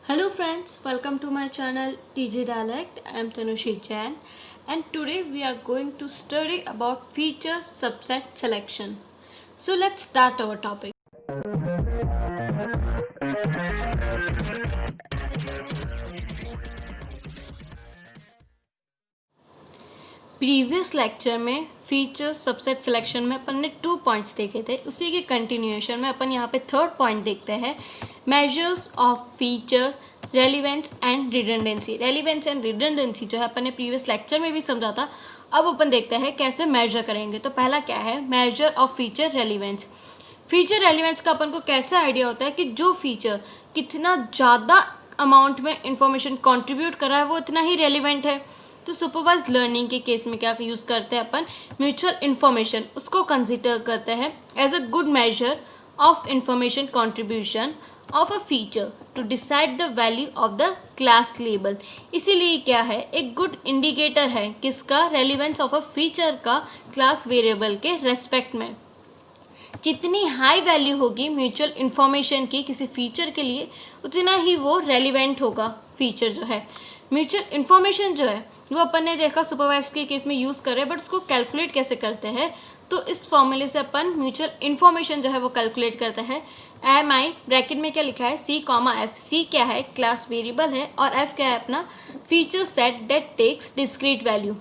Hello friends, welcome to my channel TJ Dialect. I am Tanushi Jain and today we are going to study about feature subset selection. So let's start our topic. Previous lecture में feature subset selection में अपन ने 2 points देखे थे। उसी के continuation में अपन यहाँ पे थर्ड पॉइंट देखते हैं, measures of feature relevance and redundancy. Relevance and redundancy जो है अपन ने प्रीवियस लेक्चर में भी समझा था। अब अपन देखते हैं कैसे मेजर करेंगे। तो पहला क्या है, measure of feature relevance. Feature relevance का अपन को कैसे आइडिया होता है कि जो फीचर कितना ज़्यादा अमाउंट में इंफॉर्मेशन कंट्रीब्यूट कर रहा है वो इतना ही रेलिवेंट है। तो सुपरवाइज लर्निंग के केस में क्या यूज़ करते हैं अपन, म्यूचुअल इन्फॉर्मेशन उसको कंसिडर करते हैं as a good measure of information contribution of a feature to decide the value of the class label. इसीलिए क्या है, एक गुड इंडिकेटर है किसका, रेलिवेंस ऑफ अ फीचर का क्लास वेरिएबल के रेस्पेक्ट में। जितनी हाई वैल्यू होगी म्यूचुअल इन्फॉर्मेशन की किसी फीचर के लिए, उतना ही वो रेलिवेंट होगा फीचर जो है। म्यूचुअल इन्फॉर्मेशन जो है वो अपन ने देखा सुपरवाइज के केस में यूज़ कर रहे हैं, बट उसको कैलकुलेट कैसे करते हैं, तो इस फॉर्मूले से अपन म्यूचुअल इन्फॉर्मेशन जो है वो कैलकुलेट करते हैं। एम आई ब्रैकेट में क्या लिखा है, सी कॉमा एफ। सी क्या है, क्लास वेरिएबल है, और एफ क्या है, अपना feature set that takes discrete value,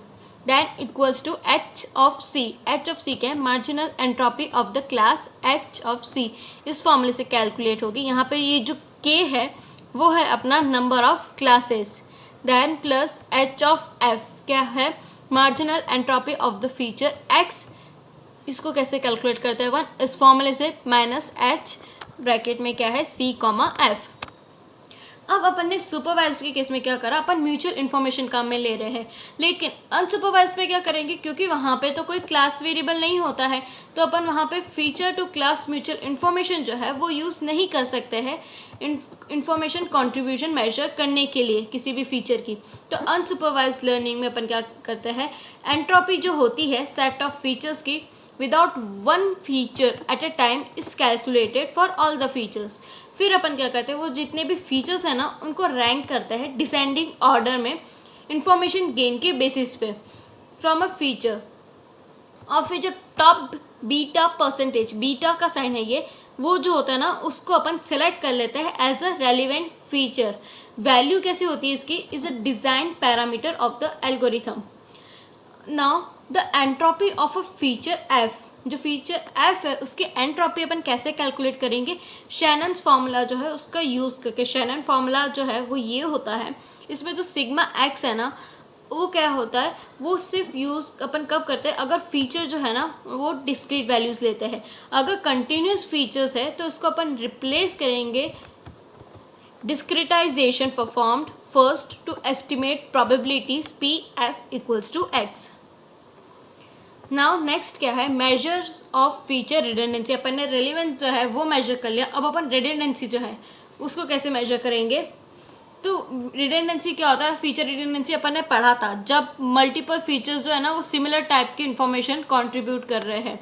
then equals to H of C. H of C क्या है, marginal entropy of the class H of C. इस फॉर्मूले से कैलकुलेट होगी। यहाँ पे ये जो के है वो है अपना number of classes, then plus h of f क्या है, marginal entropy of the feature x। इसको कैसे कैलकुलेट करते हैं, 1 इस फॉर्मूले से माइनस h ब्रैकेट में क्या है, c कॉमा f। अब अपन ने सुपरवाइज्ड के केस में क्या करा, अपन म्यूचुअल इन्फॉर्मेशन काम में ले रहे हैं, लेकिन अनसुपरवाइज्ड में क्या करेंगे, क्योंकि वहाँ पे तो कोई क्लास वेरिएबल नहीं होता है, तो अपन वहाँ पे feature to class mutual information जो है वो यूज़ नहीं कर सकते हैं इन्फॉर्मेशन कंट्रीब्यूशन मेजर करने के लिए किसी भी फीचर की। तो अनसुपरवाइज्ड लर्निंग में अपन क्या करते हैं, एंट्रोपी जो होती है सेट ऑफ फीचर्स की without one feature at a time is calculated for all the features. फिर अपन क्या करते हैं, वो जितने भी फीचर्स हैं ना उनको रैंक करते हैं डिसेंडिंग ऑर्डर में इंफॉर्मेशन गेन के बेसिस पे फ्रॉम अ फीचर। और फिर जो टॉप बीटा परसेंटेज, बीटा का साइन है ये, वो जो होता है ना उसको अपन सेलेक्ट कर लेते हैं as a relevant feature. Value कैसे होती है इसकी, is a design parameter of the algorithm. Now the entropy of a feature F, जो फीचर एफ है उसकी एंट्रोपी अपन कैसे कैलकुलेट करेंगे, शैनन्स फार्मूला जो है उसका यूज़ करके। शैनन फार्मूला जो है वो ये होता है, इसमें जो सिग्मा एक्स है ना वो क्या होता है, वो सिर्फ यूज़ अपन कब करते हैं, अगर फीचर जो है ना वो डिस्क्रीट वैल्यूज़ लेते हैं। अगर कंटिन्यूस फीचर्स है तो उसको अपन रिप्लेस करेंगे discretization performed first to estimate probabilities P F equals to X. Now next क्या है, मेजर ऑफ फीचर रिडंडेंसी। अपन ने रेलिवेंस जो है वो मेजर कर लिया, अब अपन रिडंडेंसी जो है उसको कैसे मेजर करेंगे। तो रिडंडेंसी क्या होता है, फीचर रिडंडेंसी अपन ने पढ़ा था, जब मल्टीपल फीचर्स जो है ना वो सिमिलर टाइप की इंफॉर्मेशन कंट्रीब्यूट कर रहे हैं।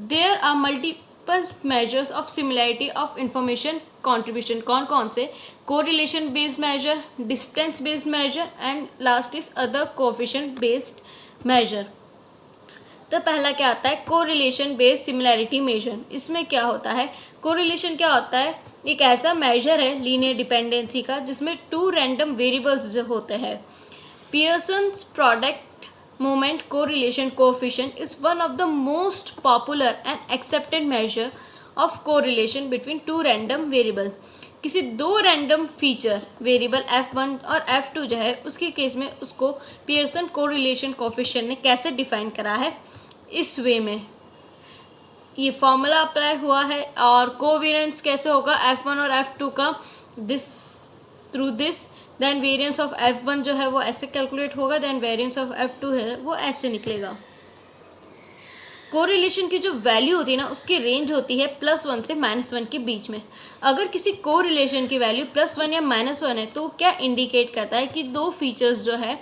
There are multiple measures of similarity of information contribution. कौन कौन से, correlation based measure, distance based measure, and last is other coefficient based measure. तो पहला क्या आता है, कोरिलेशन बेस्ड सिमिलैरिटी मेजर। इसमें क्या होता है, कोरिलेशन क्या होता है, एक ऐसा मेजर है लीनियर डिपेंडेंसी का जिसमें 2 रैंडम वेरिएबल्स जो होते हैं। Pearson's product moment correlation coefficient is one of the most popular and accepted measure of correlation between 2 random variable. किसी 2 रैंडम फीचर वेरिएबल f1 और f2 जो है उसके केस में उसको पियर्सन कोरिलेशन कोएफिशिएंट ने कैसे डिफाइन करा है, इस वे में ये फॉर्मूला अप्लाई हुआ है। और कोवेरिएंस कैसे होगा f1 और f2 का, this through this, then variance of f1 जो है वो ऐसे कैलकुलेट होगा, देन वेरिएंस ऑफ f2 है वो ऐसे निकलेगा। कोरिलेशन की जो वैल्यू होती है ना उसकी रेंज होती है +1 से -1 के बीच में। अगर किसी कोरिलेशन की वैल्यू +1 या -1 है तो क्या इंडिकेट करता है कि 2 फीचर्स जो है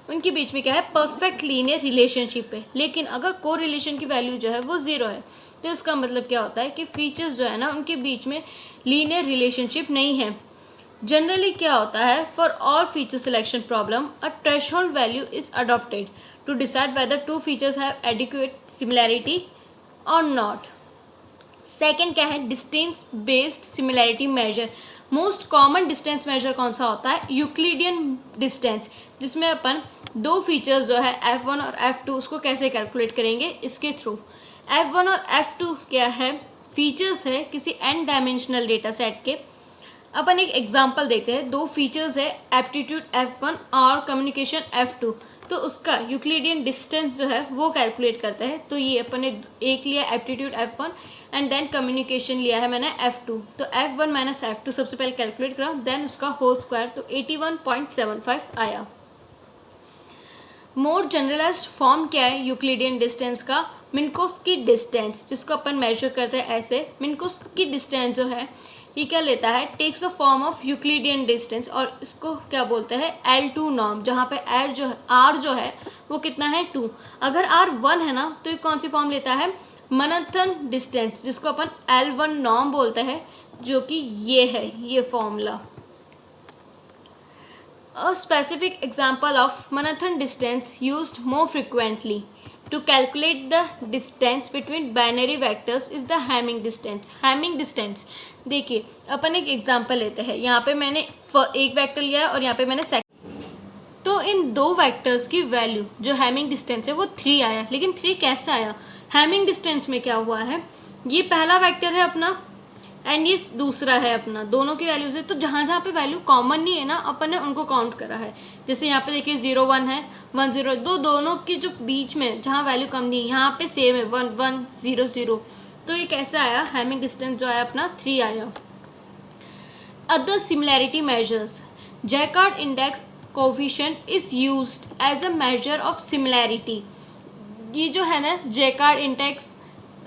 उनके बीच में क्या है, परफेक्ट लीनियर रिलेशनशिप है। लेकिन अगर कोरिलेशन की वैल्यू जो है वो 0 है तो इसका मतलब क्या होता है कि फीचर्स जो है ना उनके बीच में लीनियर रिलेशनशिप नहीं है। जनरली क्या होता है, for all feature selection problem a threshold value is adopted to decide whether two features have adequate similarity और नॉट। सेकेंड क्या है, distance based similarity measure. Most common distance measure कौन सा होता है, यूक्लिडियन डिस्टेंस, जिसमें अपन दो फीचर्स जो है f1 और f2 उसको कैसे कैलकुलेट करेंगे, इसके थ्रू। f1 और f2 क्या है, फीचर्स है किसी n डायमेंशनल डेटा सेट के। अपन एक एग्जांपल देखते हैं, दो फीचर्स है एप्टीट्यूड f1 और कम्युनिकेशन f2, तो उसका यूक्लिडियन डिस्टेंस जो है वो कैलकुलेट करते हैं। तो ये अपन ने एक लिया aptitude f1 and then communication लिया है मैंने f2, तो f1 माइनस f2 सबसे पहले कैलकुलेट करा, देन उसका होल स्क्वायर, तो 81.75 आया। मोर जनरलाइज्ड फॉर्म क्या है यूक्लिडियन डिस्टेंस का, मिन्कोव्स्की डिस्टेंस, जिसको अपन मेजर करते हैं ऐसे। मिन्कोव्स्की डिस्टेंस जो है ये क्या लेता है, takes a form of Euclidean distance, और इसको क्या बोलते हैं L2 नॉर्म, जहाँ पे R जो है वो कितना है 2। अगर R 1 है ना तो ये कौन सी फॉर्म लेता है, मनहट्टन डिस्टेंस, जिसको अपन L1 नॉर्म बोलते हैं, जो कि ये है ये formula. A specific example of Manhattan distance used more frequently to calculate the distance between binary vectors is the Hamming distance. Hamming distance देखिए अपन एक एग्जांपल लेते हैं, यहाँ पे मैंने एक वेक्टर लिया है और यहाँ पे मैंने तो इन दो वेक्टर्स की वैल्यू जो हैमिंग डिस्टेंस है वो 3 आया। लेकिन 3 कैसे आया, हैमिंग डिस्टेंस में क्या हुआ है, ये पहला वेक्टर है अपना एंड ये दूसरा है अपना, दोनों की वैल्यूज है। तो जहाँ जहाँ पे वैल्यू कॉमन नहीं है ना अपन ने उनको काउंट करा है। जैसे यहाँ पे देखिए 0 1 है, 1 0, दोनों के जो बीच में जहाँ वैल्यू कम नहीं है यहाँ पे सेम है 1 1 0 0। तो ये कैसे आया, हैमिंग डिस्टेंस जो आया अपना 3 आया। Other similarity measures, Jaccard index coefficient is used as a measure of similarity. ये जो है ना जैकार्ड इंडेक्स,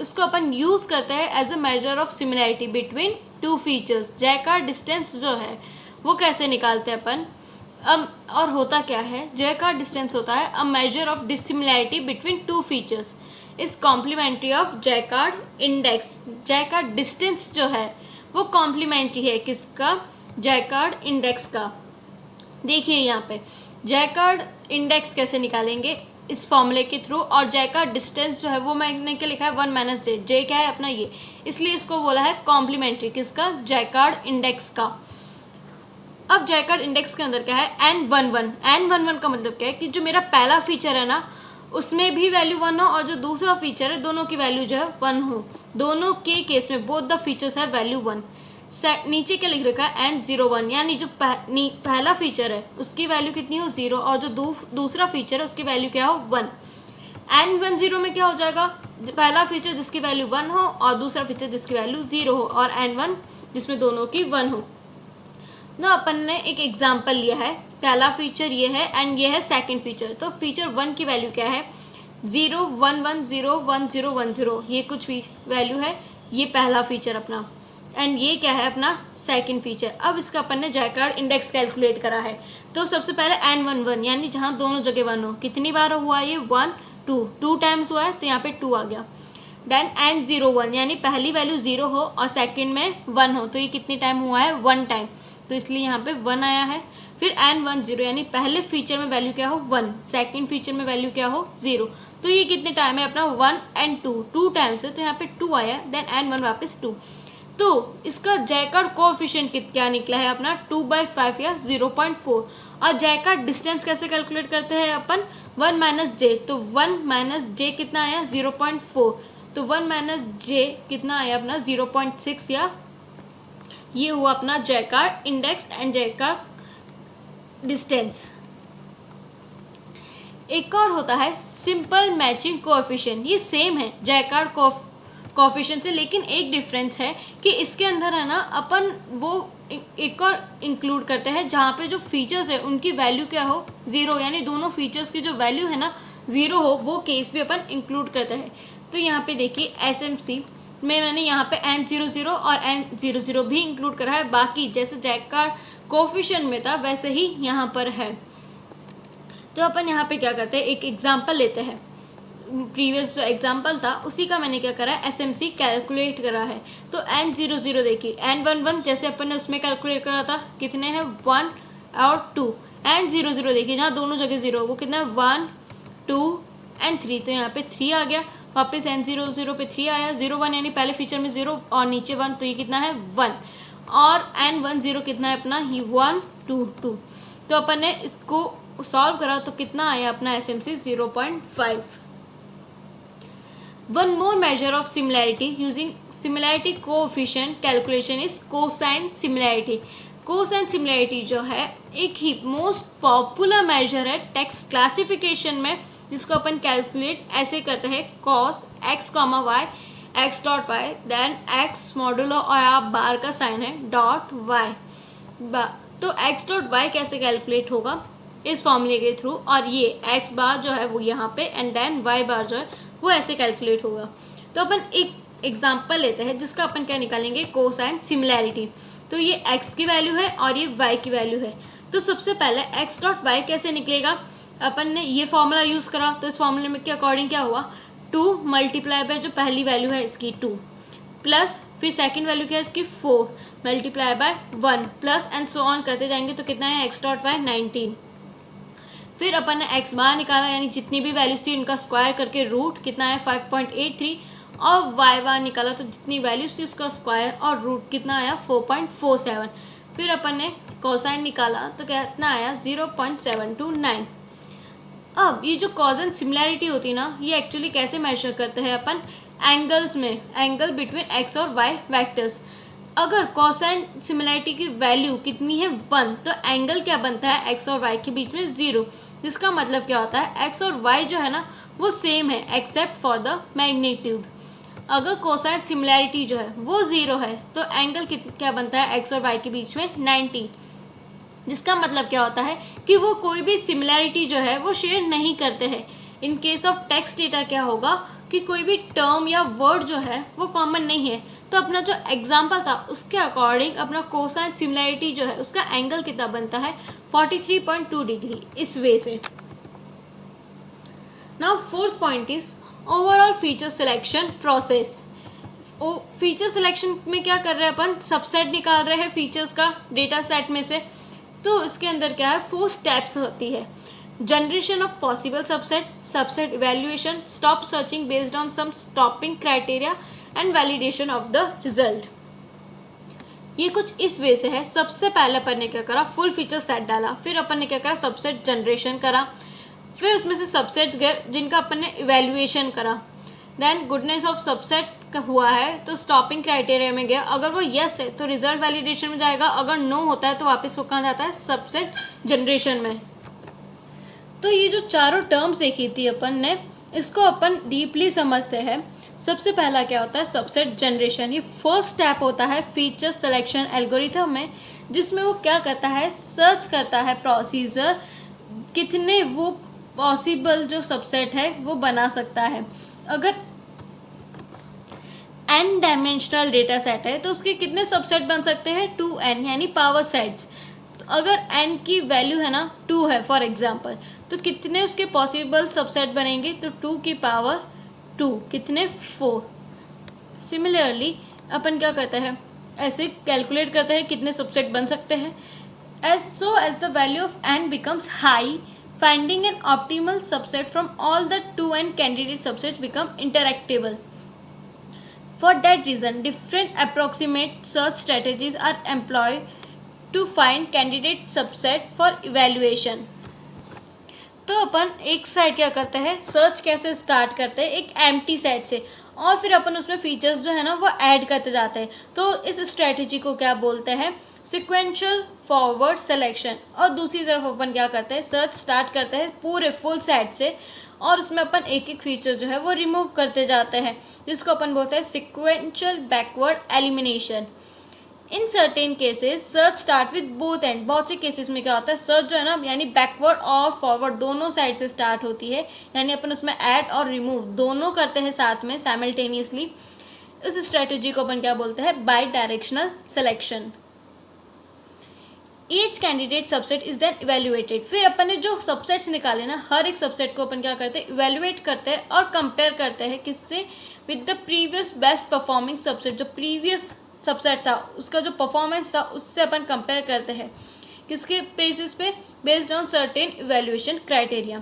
इसको अपन यूज़ करते हैं as a measure of similarity between two features. Jaccard distance जो है वो कैसे निकालते हैं अपन, और होता क्या है, जैकार्ड डिस्टेंस होता है a measure of dissimilarity between two features is complementary of Jaccard index. Jaccard distance जो है वो कॉम्प्लीमेंट्री है किसका, जैकार्ड इंडेक्स का। देखिए यहाँ पे जैकार्ड इंडेक्स कैसे निकालेंगे, इस फॉर्मूले के थ्रू, और जैकार्ड डिस्टेंस जो है वो मैंने क्या लिखा है 1 माइनस जे, जे क्या है अपना ये, इसलिए इसको बोला है कॉम्प्लीमेंट्री किसका, जैकार्ड इंडेक्स का। अब जैकार्ड इंडेक्स के अंदर क्या है n11, n11 का मतलब क्या है कि जो मेरा पहला फीचर है ना उसमें भी वैल्यू 1 हो और जो दूसरा फीचर है दोनों की वैल्यू जो है 1 हो, दोनों के केस में बोथ द फीचर्स है वैल्यू 1। नीचे क्या लिख रखा है n01, यानी जो पहला फीचर है उसकी वैल्यू कितनी हो 0 और जो दूसरा फीचर है उसकी वैल्यू क्या हो 1। n10 में क्या हो जाएगा, पहला फीचर जिसकी वैल्यू 1 हो और दूसरा फीचर जिसकी वैल्यू 0 हो, और n1 जिसमें दोनों की 1 हो। ना अपन ने एक एग्जाम्पल लिया है, पहला फीचर ये है एंड ये है सेकंड फीचर। तो फीचर 1 की वैल्यू क्या है 0 1 1 0 1 0 1 0, ये कुछ भी वैल्यू है, ये पहला फीचर अपना, एंड ये क्या है अपना सेकंड फीचर। अब इसका अपन ने जैकार्ड इंडेक्स कैलकुलेट करा है। तो सबसे पहले n11 यानी जहाँ दोनों जगह 1 हो, कितनी बार हुआ ये 1 2 टाइम्स हुआ है तो यहाँ पे 2 आ गया। देन n01 यानी पहली वैल्यू 0 हो और सेकंड में 1 हो, तो ये कितनी टाइम हुआ है 1 टाइम, तो इसलिए यहाँ पे 1 आया है। फिर n10 यानी पहले फीचर में वैल्यू क्या हो 1, सेकंड फीचर में वैल्यू क्या हो 0, तो ये कितने टाइम है अपना 1 एंड 2 टाइम्स है, तो यहाँ पे 2 आया। देन n1 वापस 2, तो इसका जैकार्ड कोएफिशिएंट क्या निकला है अपना 2/5 या 0.4। और जैकार्ड डिस्टेंस कैसे कैलकुलेट करते हैं अपन 1 माइनस जे, तो 1 माइनस जे कितना आया 0.4, तो 1 माइनस जे कितना आया अपना 0.6, या ये हुआ अपना Jaccard index and Jaccard distance. एक और होता है सिंपल मैचिंग कोएफिशिएंट, ये सेम है जैकार्ड कोएफिशिएंट से, लेकिन एक डिफरेंस है कि इसके अंदर है ना अपन वो एक और इंक्लूड करते हैं जहाँ पे जो फीचर्स है उनकी वैल्यू क्या हो 0, यानी दोनों फीचर्स की जो वैल्यू है ना 0 हो, वो केस भी अपन इंक्लूड करते हैं। तो यहाँ पे देखिए SMC में मैंने यहाँ पे n00 और n00 भी इंक्लूड करा है, बाकी जैसे जैकार्ड कोएफिशिएंट में था वैसे ही यहाँ पर है। तो अपन यहाँ पे क्या करते हैं, एक एग्जाम्पल लेते हैं, प्रीवियस जो एग्जांपल था उसी का मैंने क्या करा है, SMC कैलकुलेट करा है। तो N00 देखिए, N11 जैसे अपन ने उसमें कैलकुलेट करा था, कितने हैं 1 और 2। N00 देखिए जहाँ दोनों जगह 0, वो कितना है 1 2 एंड 3, तो यहाँ पे 3 आ गया। वापस N00 पे 3 आया, 0 1 यानी पहले फीचर में 0 और नीचे 1, तो ये कितना है 1। और N10 कितना है अपना, ही 1 2 2। तो अपन ने इसको सॉल्व करा तो कितना आया अपना SMC 0.5। One more measure of similarity using similarity coefficient calculation is cosine similarity। cosine similarity जो है एक ही मोस्ट पॉपुलर मेजर है टेक्स्ट क्लासिफिकेशन में, जिसको अपन कैलकुलेट ऐसे करते हैं cos x, y x dot Y, then x modulo और आप बार का साइन है डॉट वाई। तो x डॉट वाई कैसे कैलकुलेट होगा, इस फॉर्मूले के थ्रू, और ये x बार जो है वो यहाँ पे एंड देन y बार जो है वो ऐसे कैलकुलेट होगा। तो अपन एक एग्जांपल लेते हैं जिसका अपन क्या निकालेंगे, कोसाइन सिमिलैरिटी। तो ये x की वैल्यू है और ये y की वैल्यू है। तो सबसे पहले x डॉट वाई कैसे निकलेगा, अपन ने ये फॉर्मूला यूज़ करा, तो इस फॉर्मूले में के अकॉर्डिंग क्या हुआ, 2 मल्टीप्लाई बाय जो पहली वैल्यू है इसकी 2, प्लस फिर सेकेंड वैल्यू क्या है इसकी 4 multiply by 1 plus and so on करते जाएंगे। तो कितना है x डॉट वाई 19। फिर अपन ने x बार निकाला, यानी जितनी भी वैल्यूज थी उनका स्क्वायर करके रूट कितना है 5.83, और y बार निकाला तो जितनी वैल्यूज थी उसका स्क्वायर और रूट कितना आया 4.47। फिर अपन ने कोसाइन निकाला तो कितना आया 0.729। अब ये जो कॉजन सिमिलैरिटी होती है ना, ये एक्चुअली कैसे मेजर करते हैं अपन, एंगल्स में, एंगल बिटवीन x और y वेक्टर्स। अगर कोसाइन सिमिलैरिटी की वैल्यू कितनी है 1, तो एंगल क्या बनता है x और y के बीच में 0, जिसका मतलब क्या होता है x और y जो है ना वो सेम है एक्सेप्ट फॉर द मैग्नीट्यूड। अगर कोसाइन सिमिलैरिटी जो है वो 0 है तो एंगल क्या बनता है x और y के बीच में 90, जिसका मतलब क्या होता है कि वो कोई भी सिमिलैरिटी जो है वो शेयर नहीं करते हैं। इन केस ऑफ टेक्स्ट डेटा क्या होगा कि कोई भी टर्म या वर्ड जो है वो कॉमन नहीं है। तो अपना जो एग्जाम्पल था उसके अकॉर्डिंग अपना कोसाइन सिमिलैरिटी जो है उसका एंगल कितना बनता है 43.2 डिग्री, इस वे से। Now fourth point is overall feature selection process. Feature selection में क्या कर रहे हैं अपन, सबसेट निकाल रहे हैं फीचर्स का डेटा सेट में से। तो इसके अंदर क्या है 4 स्टेप्स होती है, generation of possible subset, subset evaluation, stop searching based on some stopping criteria and validation of the result. ये कुछ इस वे से है। सबसे पहले अपन ने क्या करा, फुल फीचर सेट डाला, फिर अपन ने क्या करा सबसेट जनरेशन करा, फिर उसमें से सबसेट गए जिनका अपन ने इवेल्युएशन करा, देन गुडनेस ऑफ सबसेट का हुआ है तो स्टॉपिंग क्राइटेरिया में गया, अगर वो यस है तो रिजल्ट वैलिडेशन में जाएगा, अगर नो होता है तो वापस वो कहाँ जाता है सबसेट जनरेशन में। तो ये जो चारों टर्म्स देखी थी अपन ने, इसको अपन डीपली समझते हैं। सबसे पहला क्या होता है सबसेट जनरेशन। ये फर्स्ट स्टेप होता है फीचर सिलेक्शन एल्गोरिथम में, जिसमें वो क्या करता है सर्च करता है प्रोसीजर कितने वो पॉसिबल जो सबसेट है वो बना सकता है। अगर n डायमेंशनल डेटा सेट है तो उसके कितने सबसेट बन सकते हैं 2n, यानी पावर सेट्स। तो अगर n की वैल्यू है ना 2 है फॉर एग्जांपल, तो कितने उसके पॉसिबल सबसेट बनेंगे, तो 2 की पावर 2 कितने 4। सिमिलरली अपन क्या करते हैं ऐसे कैलकुलेट करते हैं कितने सबसेट बन सकते हैं। As the value of n becomes high, finding an optimal subset from all the 2n candidate subsets become interactable. For that reason, different approximate search strategies are employed to find candidate subset for evaluation. तो अपन एक side क्या करते हैं search कैसे start करते हैं एक empty set से, और फिर अपन उसमें फीचर्स जो है ना वो ऐड करते जाते हैं। तो इस स्ट्रेटजी को क्या बोलते हैं सिक्वेंशियल फॉरवर्ड सिलेक्शन। और दूसरी तरफ अपन क्या करते हैं सर्च स्टार्ट करते हैं पूरे फुल सेट से, और उसमें अपन एक एक फीचर जो है वो रिमूव करते जाते हैं, जिसको अपन बोलते हैं sequential backward elimination. In certain cases search start with both and. बहुत से केसेस में क्या होता है सर्च जो है ना यानी बैकवर्ड और फॉरवर्ड दोनों साइड से स्टार्ट होती है, यानी अपन उसमें ऐड और रिमूव दोनों करते हैं साथ में साइमल्टेनियसली। इस स्ट्रेटजी को अपन क्या बोलते हैं bidirectional selection. Each candidate subset is then evaluated. फिर अपन ने जो सबसेट्स निकाले ना, हर एक सबसेट को अपन क्या करते हैं, इवेल्युएट करते हैं और कंपेयर करते हैं किससे, with the previous best performing subset. जो प्रीवियस सबसेट था उसका जो परफॉर्मेंस था उससे अपन कंपेयर करते हैं, किसके बेसिस पे, based on certain evaluation criteria.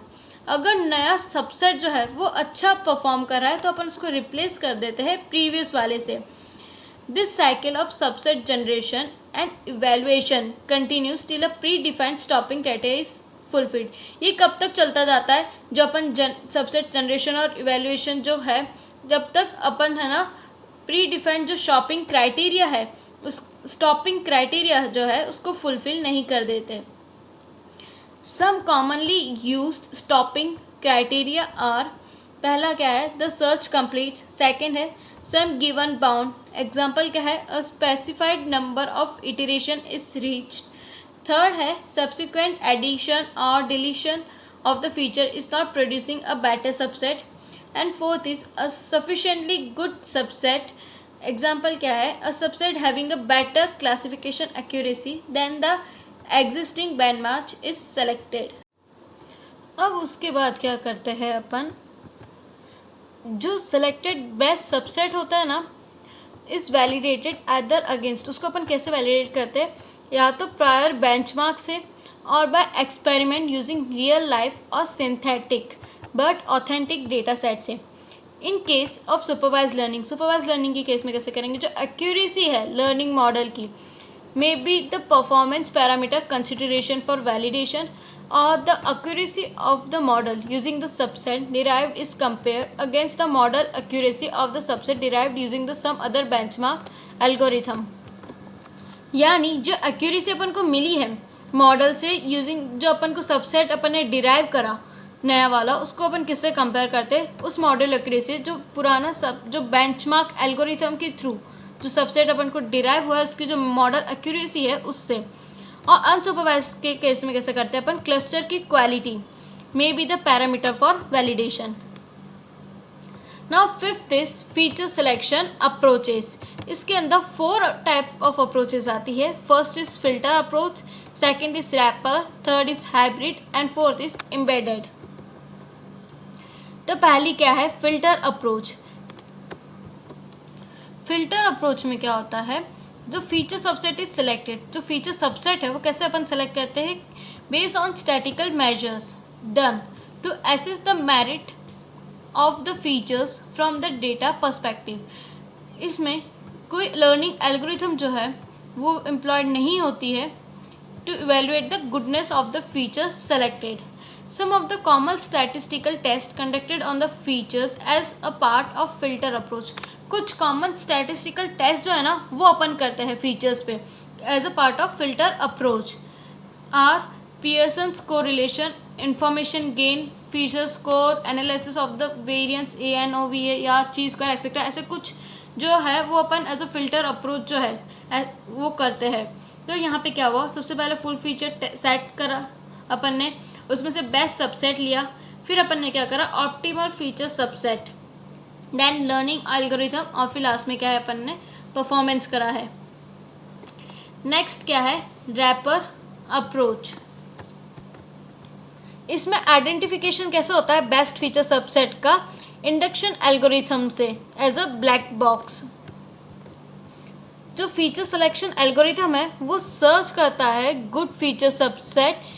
अगर नया सबसेट जो है वो अच्छा परफॉर्म कर रहा है तो अपन उसको रिप्लेस कर देते हैं प्रीवियस वाले से। This cycle of subset generation and evaluation continues till a pre defined stopping criteria is fulfilled. ये कब तक चलता जाता है, जो अपन सबसेट जनरेशन और इवेल्युएशन जो है, जब तक अपन है ना प्री डिफाइंड जो शॉपिंग क्राइटेरिया है, उस स्टॉपिंग क्राइटेरिया जो है उसको फुलफिल नहीं कर देते। Some commonly used stopping criteria are, पहला क्या है, द सर्च कंप्लीट। सेकंड है सम गिवन बाउंड, एग्जांपल क्या है, a specified number of iteration is reached. Third है सब्सिक्वेंट एडिशन और deletion of the feature is not producing a better subset. And fourth is a sufficiently good subset, example क्या है, a subset having a better classification accuracy than the existing benchmark is selected. अब उसके बाद क्या करते हैं अपन, जो selected best subset होता है ना, इज वैलिडेटेड एदर अगेंस्ट। उसको अपन कैसे वैलिडेट करते हैं, या तो प्रायर बेंचमार्क से और by experiment using real life और synthetic but authentic data set से। In case of supervise learning, supervise learning के केस में कैसे करेंगे, जो एक्यूरेसी है लर्निंग मॉडल की, may be the performance parameter consideration for validation or the accuracy of the model using the subset derived is compared against the model accuracy of the subset derived using the some other benchmark algorithm। यानी जो accuracy अपन को मिली है model से using, जो अपन को subset अपन ने derive करा नया वाला, उसको अपन किससे कंपेयर करते हैं, उस मॉडल एक्यूरेसी जो पुराना सब जो बेंचमार्क एल्गोरिथम के थ्रू जो सबसेट अपन को डिराइव हुआ है उसकी जो मॉडल एक्यूरेसी है उससे। और अनसुपरवाइज के केस में कैसे करते हैं अपन, क्लस्टर की quality may be the parameter for validation. Now fifth is feature selection approaches. इसके अंदर 4 टाइप ऑफ अप्रोचेस आती है। First is filter approach, second is wrapper, third is hybrid and fourth is embedded. तो पहली क्या है, filter approach. Filter approach में क्या होता है, जो फीचर सबसेट इज सिलेक्टेड, जो फीचर सबसेट है वो कैसे अपन सेलेक्ट करते हैं, based on statical measures done to assess the merit of the features from the data perspective. इसमें कोई लर्निंग एल्गोरिथम जो है वो एम्प्लॉयड नहीं होती है to evaluate the goodness of the feature selected. Some of the common statistical tests conducted on the features as a part of filter approach। कुछ common statistical test जो है ना वो अपन करते हैं फीचर्स पे as a part of filter approach. Are Pearson's correlation, information gain, feature score, analysis of the variance ANOVA या ची स्क्वायर एक्सेट्रा, ऐसे कुछ जो है वो अपन एज अ फिल्टर अप्रोच जो है वो करते हैं। तो यहाँ पे क्या हुआ, सबसे पहले फुल फीचर सेट करा अपन ने, उसमें से बेस्ट सबसेट लिया, फिर अपन ने क्या करा, optimal feature subset, then learning algorithm, और फिर लास्ट में क्या है अपन ने परफॉर्मेंस करा है। नेक्स्ट क्या है, रैपर अप्रोच। इसमें आइडेंटिफिकेशन कैसे होता है बेस्ट फीचर सबसेट का, इंडक्शन एल्गोरिथम से एज अ ब्लैक बॉक्स। जो फीचर सिलेक्शन एल्गोरिथम है वो सर्च करता है good feature subset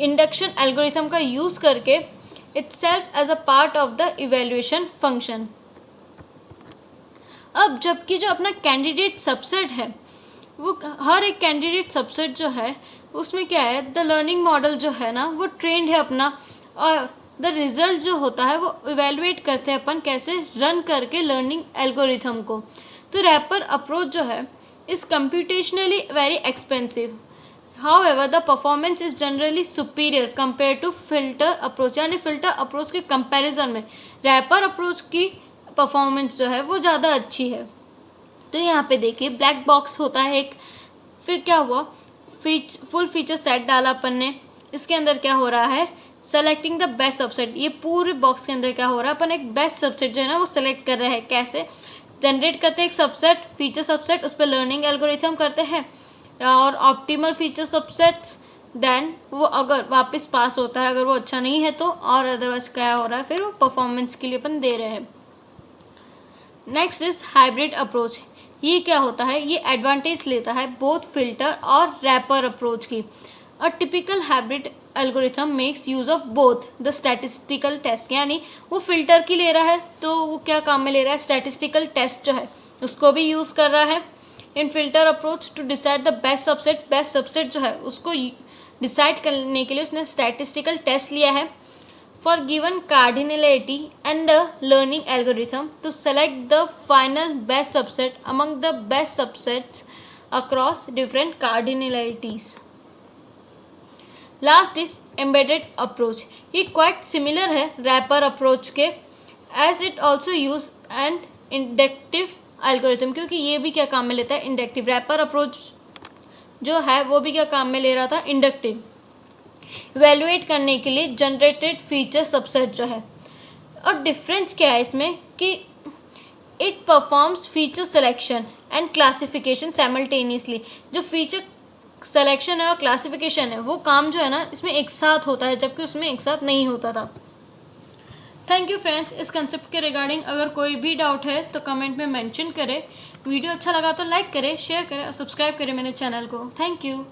induction algorithm का यूज़ करके itself as a part of the evaluation function। अब जबकि जो अपना कैंडिडेट सबसेट है वो हर एक कैंडिडेट सबसेट जो है उसमें क्या है, द लर्निंग मॉडल जो है ना वो ट्रेंड है अपना, और द रिजल्ट जो होता है वो इवेलुएट करते हैं अपन कैसे रन करके लर्निंग एल्गोरिथम को। तो रैपर अप्रोच जो है is computationally very expensive, however the performance is generally superior compared to filter approach। यानी फिल्टर अप्रोच के कंपैरिजन में रैपर अप्रोच की परफॉर्मेंस जो है वो ज़्यादा अच्छी है। तो यहाँ पे देखिए ब्लैक बॉक्स होता है एक, फिर क्या हुआ, फुल फीचर सेट डाला अपन ने, इसके अंदर क्या हो रहा है, सेलेक्टिंग द बेस्ट सबसेट। ये पूरे बॉक्स के अंदर क्या हो रहा है, अपन एक बेस्ट सबसेट जो है ना वो सेलेक्ट कर रहे हैं। कैसे जनरेट करते हैं, एक सबसेट फीचर सबसेट, उस पर लर्निंग एल्गोरिथम करते हैं, और ऑप्टिमल फीचर सबसेट्स, देन वो अगर वापस पास होता है, अगर वो अच्छा नहीं है तो, और अदरवाइज क्या हो रहा है फिर वो परफॉर्मेंस के लिए अपन दे रहे हैं। Next is hybrid approach. ये क्या होता है, ये एडवांटेज लेता है बोथ फिल्टर और रैपर अप्रोच की। A typical hybrid algorithm makes use of both the statistical test, यानी वो फिल्टर की ले रहा है तो वो क्या काम में ले रहा है, स्टैटिस्टिकल टेस्ट जो है उसको भी यूज़ कर रहा है। In filter approach to decide the best subset जो है उसको डिसाइड करने के लिए उसने स्टैटिस्टिकल टेस्ट लिया है for given cardinality and a learning algorithm to select the final best subset among the best subsets across different cardinalities. Last is embedded approach. ये quite similar है wrapper approach के, as it also use an inductive algorithm, क्योंकि ये भी क्या काम में लेता है, inductive। wrapper approach जो है वो भी क्या काम में ले रहा था, inductive, इवेल्युएट करने के लिए जनरेटेड फीचर सबसेट जो है। और डिफरेंस क्या है इसमें कि it performs feature selection and classification simultaneously. जो फीचर सिलेक्शन है और क्लासिफिकेशन है वो काम जो है ना इसमें एक साथ होता है, जबकि उसमें एक साथ नहीं होता था। Thank you friends. इस कंसेप्ट के रिगार्डिंग अगर कोई भी डाउट है तो कमेंट में मेंशन करें। वीडियो अच्छा लगा तो लाइक करें, शेयर करें और सब्सक्राइब करें मेरे चैनल को। Thank you.